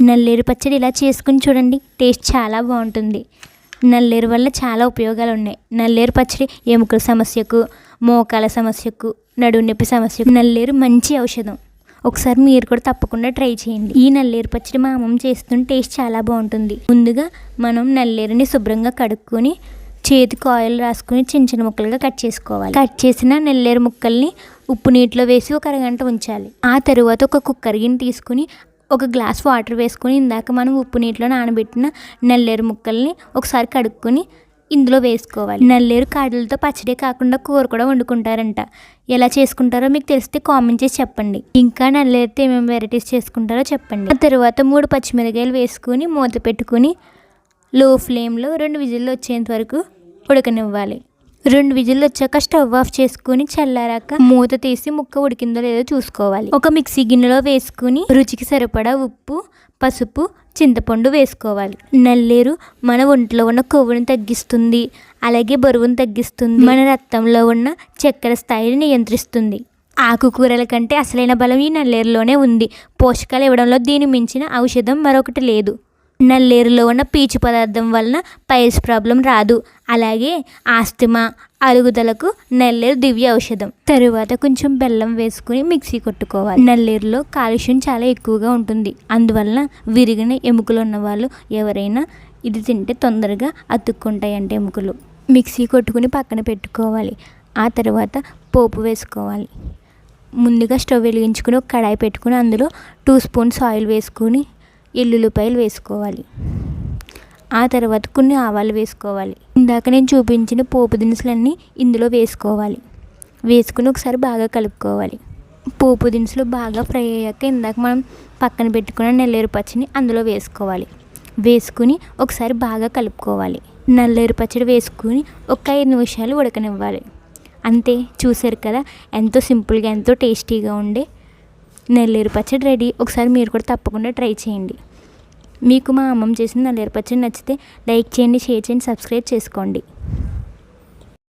నల్లేరు పచ్చడి ఇలా చేసుకుని చూడండి, టేస్ట్ చాలా బాగుంటుంది. నల్లేరు వల్ల చాలా ఉపయోగాలు ఉన్నాయి. నల్లేరు పచ్చడి ఎముకల సమస్యకు, మోకాల సమస్యకు, నడుము నొప్పి సమస్యకు నల్లేరు మంచి ఔషధం. ఒకసారి మీరు కూడా తప్పకుండా ట్రై చేయండి. ఈ నల్లేరు పచ్చడి మా అమ్మమ్మ చేస్తుంటే టేస్ట్ చాలా బాగుంటుంది. ముందుగా మనం నల్లేరుని శుభ్రంగా కడుక్కొని చేతికి ఆయిల్ రాసుకుని చిన్న చిన్న ముక్కలుగా కట్ చేసుకోవాలి. కట్ చేసిన నల్లేరు ముక్కల్ని ఉప్పు నీటిలో వేసి ఒక అరగంట ఉంచాలి. ఆ తరువాత ఒక కుక్కర్ గిన్నె తీసుకుని ఒక గ్లాస్ వాటర్ వేసుకొని ఇందాక మనం ఉప్పు నీటిలో నానబెట్టిన నల్లేరు ముక్కల్ని ఒకసారి కడుక్కొని ఇందులో వేసుకోవాలి. నల్లేరు కాడలతో పచ్చడి కాకుండా కూర కూడా వండుకుంటారంట. ఎలా చేసుకుంటారో మీకు తెలిస్తే కామెంట్ చేసి చెప్పండి. ఇంకా నల్లేరుతో ఏమేమి వెరైటీస్ చేసుకుంటారో చెప్పండి. ఆ తర్వాత 3 పచ్చిమిరకాయలు వేసుకొని మూత పెట్టుకుని లో ఫ్లేమ్లో 2 విజిల్లు వచ్చేంత వరకు ఉడకనివ్వాలి. 2 విజిల్లు వచ్చాక స్టవ్ ఆఫ్ చేసుకుని చల్లారాక మూత తీసి ముక్క ఉడికిందో లేదో చూసుకోవాలి. ఒక మిక్సీ గిన్నెలో వేసుకుని రుచికి సరిపడా ఉప్పు, పసుపు, చింతపండు వేసుకోవాలి. నల్లేరు మన ఒంట్లో ఉన్న కొవ్వును తగ్గిస్తుంది, అలాగే బరువును తగ్గిస్తుంది, మన రక్తంలో ఉన్న చక్కెర స్థాయిని నియంత్రిస్తుంది. ఆకుకూరల కంటే అసలైన బలం ఈ నల్లేరులోనే ఉంది. పోషకాలు ఇవ్వడంలో దీని మించిన ఔషధం మరొకటి లేదు. నల్లేరులో ఉన్న పీచు పదార్థం వలన పైల్స్ ప్రాబ్లం రాదు. అలాగే ఆస్తమా, అరుగుదలకు నల్లేరు దివ్య ఔషధం. తరువాత కొంచెం బెల్లం వేసుకుని మిక్సీ కొట్టుకోవాలి. నల్లేరులో కాల్షియం చాలా ఎక్కువగా ఉంటుంది. అందువలన విరిగిన ఎముకలు ఉన్న వాళ్ళు ఎవరైనా ఇది తింటే తొందరగా అతుక్కుంటాయంటే ఎముకలు. మిక్సీ కొట్టుకుని పక్కన పెట్టుకోవాలి. ఆ తర్వాత పోపు వేసుకోవాలి. ముందుగా స్టవ్ వెలిగించుకుని ఒక కడాయి పెట్టుకుని అందులో 2 స్పూన్స్ ఆయిల్ వేసుకుని ఎల్లుల్లిపాయలు వేసుకోవాలి. ఆ తర్వాత కొన్ని ఆవాలు వేసుకోవాలి. ఇందాక నేను చూపించిన పోపు దినుసులన్నీ ఇందులో వేసుకోవాలి. వేసుకుని ఒకసారి బాగా కలుపుకోవాలి. పోపు దినుసులు బాగా ఫ్రై అయ్యాక ఇందాక మనం పక్కన పెట్టుకున్న నల్లేరు పచ్చడిని అందులో వేసుకోవాలి. వేసుకుని ఒకసారి బాగా కలుపుకోవాలి. నల్లేరు పచ్చడి వేసుకుని ఒక 5 నిమిషాలు ఉడకనివ్వాలి. అంతే, చూసారు కదా, ఎంతో సింపుల్గా ఎంతో టేస్టీగా ఉండే నల్లేరు పచ్చడి రెడీ. ఒకసారి మీరు కూడా తప్పకుండా ట్రై చేయండి. మీకు మా అమ్మమ్మ చేసిన నల్లేరు పచ్చడి నచ్చితే లైక్ చేయండి, షేర్ చేయండి, సబ్స్క్రైబ్ చేసుకోండి.